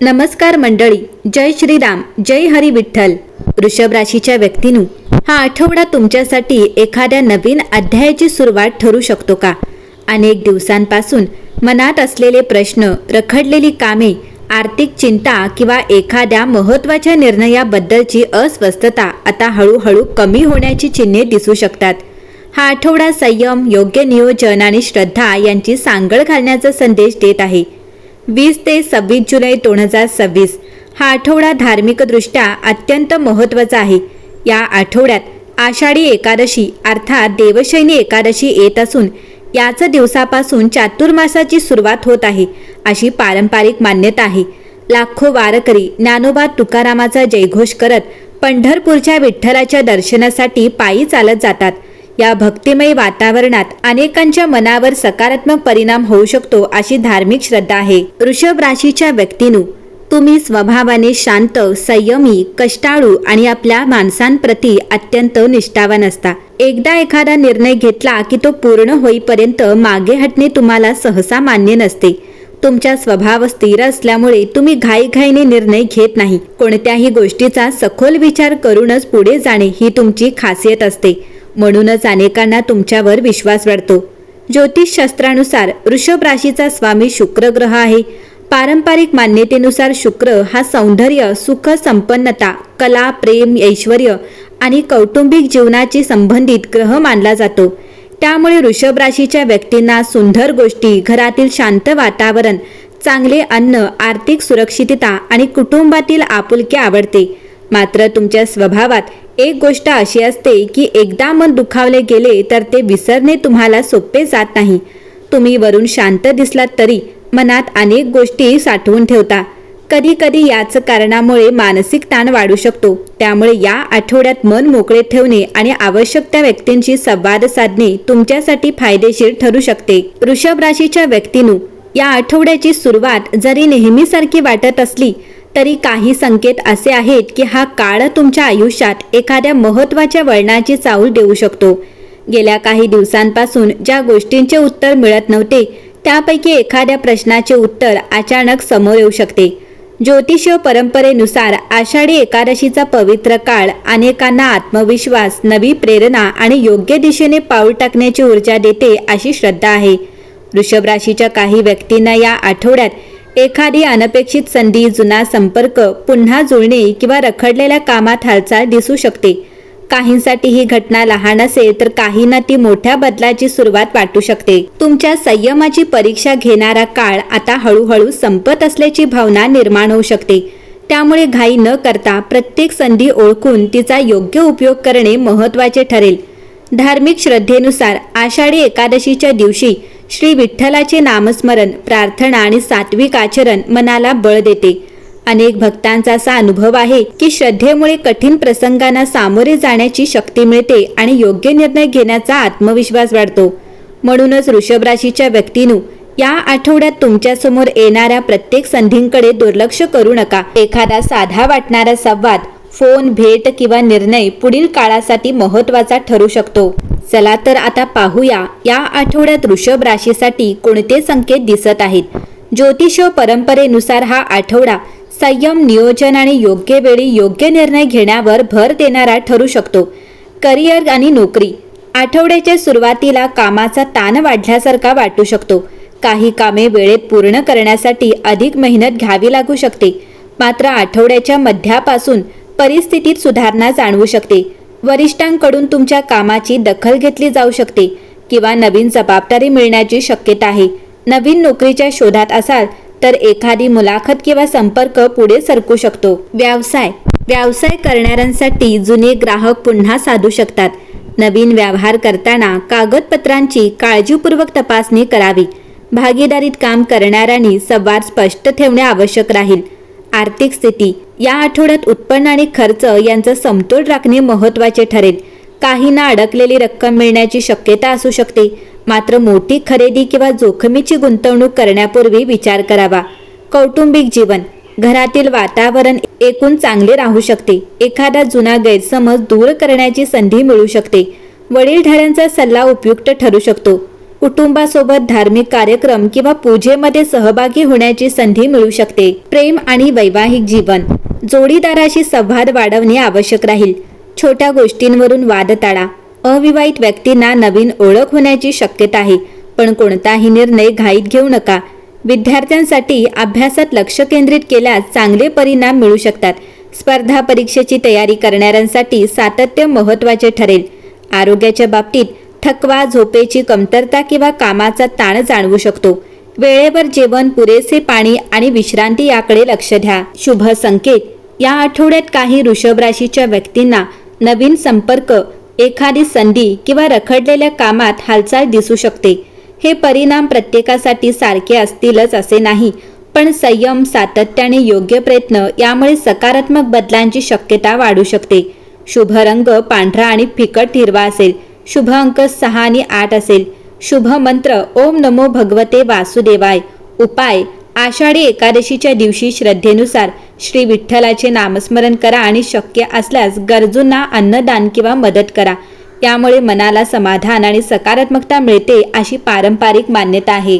नमस्कार मंडळी, जय श्रीराम, जय हरी विठ्ठल. वृषभ राशीच्या व्यक्तींनो, हा आठवडा तुमच्यासाठी एखाद्या नवीन अध्यायाची सुरुवात ठरू शकतो का? अनेक दिवसांपासून मनात असलेले प्रश्न, रखडलेली कामे, आर्थिक चिंता किंवा एखाद्या महत्त्वाच्या निर्णयाबद्दलची अस्वस्थता आता हळूहळू कमी होण्याची चिन्हे दिसू शकतात. हा आठवडा संयम, योग्य नियोजन आणि श्रद्धा यांची सांगड घालण्याचा संदेश देत आहे. 20 ते 26 जुलै 2026 हा आठवडा धार्मिकदृष्ट्या अत्यंत महत्त्वाचा आहे. या आठवड्यात आषाढी एकादशी अर्थात देवशयनी एकादशी येत असून याच दिवसापासून चातुर्मासाची सुरुवात होत आहे अशी पारंपरिक मान्यता आहे. लाखो वारकरी ज्ञानोबा तुकारामाचा जयघोष करत पंढरपूरच्या विठ्ठलाच्या दर्शनासाठी पायी चालत जातात. या भक्तिमय वातावरणात अनेकांच्या मनावर सकारात्मक परिणाम होऊ शकतो अशी धार्मिक श्रद्धा आहे. वृषभ राशीच्या व्यक्तींनो, तुम्ही स्वभावाने शांत, संयमी, कष्टाळू आणि आपल्या माणसांप्रती अत्यंत निष्ठावान असता. एकदा एखादा निर्णय घेतला की तो पूर्ण होईपर्यंत मागे हटणे तुम्हाला सहसा मान्य नसते. तुमचा स्वभाव स्थिर असल्यामुळे तुम्ही घाईघाईने निर्णय घेत नाही. कोणत्याही गोष्टीचा सखोल विचार करूनच पुढे जाणे ही तुमची खासियत असते. म्हणूनच अनेकांना तुमच्यावर विश्वास वाढतो. ज्योतिषशास्त्रानुसार वृषभ राशीचा स्वामी शुक्र ग्रह आहे. पारंपरिक मान्यतेनुसार शुक्र हा सौंदर्य, सुख, संपन्नता, कला, प्रेम, ऐश्वर्य आणि कौटुंबिक जीवनाची संबंधित ग्रह मानला जातो. त्यामुळे वृषभ राशीच्या व्यक्तींना सुंदर गोष्टी, घरातील शांत वातावरण, चांगले अन्न, आर्थिक सुरक्षितता आणि कुटुंबातील आपुलकी आवडते. मात्र तुमच्या स्वभावात एक गोष्ट अशी असते की एकदा मन दुखावले गेले तर ते विसरणे तुम्हाला सोपे जात नाही. तुम्ही वरून शांत दिसलात तरी मनात अनेक गोष्टी साठवून ठेवता. कधी कधी याच कारणामुळे मानसिक ताण वाढू शकतो. त्यामुळे या आठवड्यात मन मोकळे ठेवणे आणि आवश्यक त्या व्यक्तींशी संवाद साधणे तुमच्यासाठी फायदेशीर ठरू शकते. वृषभ राशीच्या व्यक्तींनो, या आठवड्याची सुरुवात जरी नेहमीसारखी वाटत असली तरी काही संकेत असे आहेत की हा काळ तुमच्या आयुष्यात एखाद्या महत्त्वाच्या वळणाची चाहूल देऊ शकतो. गेल्या काही दिवसांपासून ज्या गोष्टींचे उत्तर मिळत नव्हते त्यापैकी एखाद्या प्रश्नाचे उत्तर अचानक समोर येऊ शकते. ज्योतिषीय परंपरेनुसार आषाढी एकादशीचा पवित्र काळ अनेकांना आत्मविश्वास, नवी प्रेरणा आणि योग्य दिशेने पाऊल टाकण्याची ऊर्जा देते अशी श्रद्धा आहे. वृषभ राशीच्या काही व्यक्तींना या आठवड्यात एखादी अनपेक्षित संधी, जुना संपर्क पुन्हा जुळणे किंवा रखडलेल्या कामात हालचाल दिसू शकते. काहींसाठी ही घटना लहान असेल तर काहींना ती मोठ्या बदलाची सुरुवात वाटू शकते. तुमच्या संयमाची परीक्षा घेणारा काळ आता हळूहळू संपत असल्याची भावना निर्माण होऊ शकते. त्यामुळे घाई न करता प्रत्येक संधी ओळखून तिचा योग्य उपयोग करणे महत्त्वाचे ठरेल. धार्मिक श्रद्धेनुसार आषाढी एकादशीच्या दिवशी श्री विठ्ठलाचे नामस्मरण, प्रार्थना आणि सात्विक आचरण मनाला बळ देते. अनेक भक्तांचा असा अनुभव आहे की श्रद्धेमुळे कठीण प्रसंगांना सामोरे जाण्याची शक्ती मिळते आणि योग्य निर्णय घेण्याचा आत्मविश्वास वाढतो. म्हणूनच वृषभ राशीच्या व्यक्तींनो, या आठवड्यात तुमच्यासमोर येणाऱ्या प्रत्येक संधींकडे दुर्लक्ष करू नका. एखादा साधा वाटणारा संवाद, फोन, भेट किंवा निर्णय पुढील काळासाठी महत्त्वाचा ठरू शकतो. चला तर आता पाहूया या आठवड्यात वृषभ राशीसाठी कोणते संकेत दिसत आहेत. ज्योतिषीय परंपरेनुसार हा आठवडा संयम, नियोजन आणि योग्य वेळी योग्य निर्णय घेण्यावर भर देणारा ठरू शकतो. करिअर आणि नोकरी, आठवड्याच्या सुरुवातीला कामाचा ताण वाढल्यासारखा वाटू शकतो. काही कामे वेळेत पूर्ण करण्यासाठी अधिक मेहनत घ्यावी लागू शकते. मात्र आठवड्याच्या मध्यापासून परिस्थितीत सुधारणा जाणवू शकते. वरिष्ठांकडून तुमच्या कामाची दखल घेतली जाऊ शकते किंवा नवीन जबाबदारी मिळण्याची शक्यता आहे. नवीन नोकरीच्या शोधात असाल तर एखादी मुलाखत किंवा संपर्क पुढे सरकू शकतो. व्यवसाय करणाऱ्यांसाठी जुने ग्राहक पुन्हा साधू शकतात. नवीन व्यवहार करताना कागदपत्रांची काळजीपूर्वक तपासणी करावी. भागीदारीत काम करणाऱ्यांनी संवाद स्पष्ट ठेवणे आवश्यक राहील. आर्थिक स्थिती, या आठवड्यात उत्पन्न आणि खर्च यांचा समतोल राखणे महत्त्वाचे ठरेल. काहींना अडकलेली रक्कम मिळण्याची शक्यता असू शकते. मात्र मोठी खरेदी किंवा जोखमीची गुंतवणूक करण्यापूर्वी विचार करावा. कौटुंबिक जीवन, घरातील वातावरण एकूण चांगले राहू शकते. एखादा जुना गैरसमज दूर करण्याची संधी मिळू शकते. वडीलधाऱ्यांचा सल्ला उपयुक्त ठरू शकतो. कुटुंबासोबत धार्मिक कार्यक्रम किंवा पूजेमध्ये सहभागी होण्याची संधी मिळू शकते. प्रेम आणि वैवाहिक जीवन, जोडीदाराशी संवाद वाढवणे आवश्यक राहील. छोट्या गोष्टींवरून वाद टाळा. अविवाहित व्यक्तींना नवीन ओळख होण्याची शक्यता आहे, पण कोणताही निर्णय घाईत घेऊ नका. विद्यार्थ्यांसाठी अभ्यासात लक्ष केंद्रित केल्यास चांगले परिणाम मिळू शकतात. स्पर्धा परीक्षेची तयारी करणाऱ्यांसाठी सातत्य महत्त्वाचे ठरेल. आरोग्याच्या बाबतीत थकवा, झोपेची कमतरता किंवा कामाचा ताण जाणवू शकतो. वेळेवर जेवण, पुरेसे पाणी आणि विश्रांती याकडे लक्ष द्या. शुभ संकेत, या आठवड्यात काही वृषभ राशीच्या व्यक्तींना नवीन संपर्क, एखादी संधी किंवा रखडलेल्या कामात हालचाल दिसू शकते. हे परिणाम प्रत्येकासाठी सारखे असतीलच असे नाही, पण संयम, सातत्य आणि योग्य प्रयत्न यामुळे सकारात्मक बदलांची शक्यता वाढू शकते. शुभ रंग पांढरा आणि फिकट हिरवा असेल. शुभ अंक 6 आणि 8 असेल. शुभ मंत्र ओम नमो भगवते वासुदेवाय. उपाय, आषाढी एकादशीच्या दिवशी श्रद्धेनुसार श्री विठ्ठलाचे नामस्मरण करा आणि शक्य असल्यास गरजूंना अन्नदान किंवा मदत करा. यामुळे मनाला समाधान आणि सकारात्मकता मिळते अशी पारंपरिक मान्यता आहे.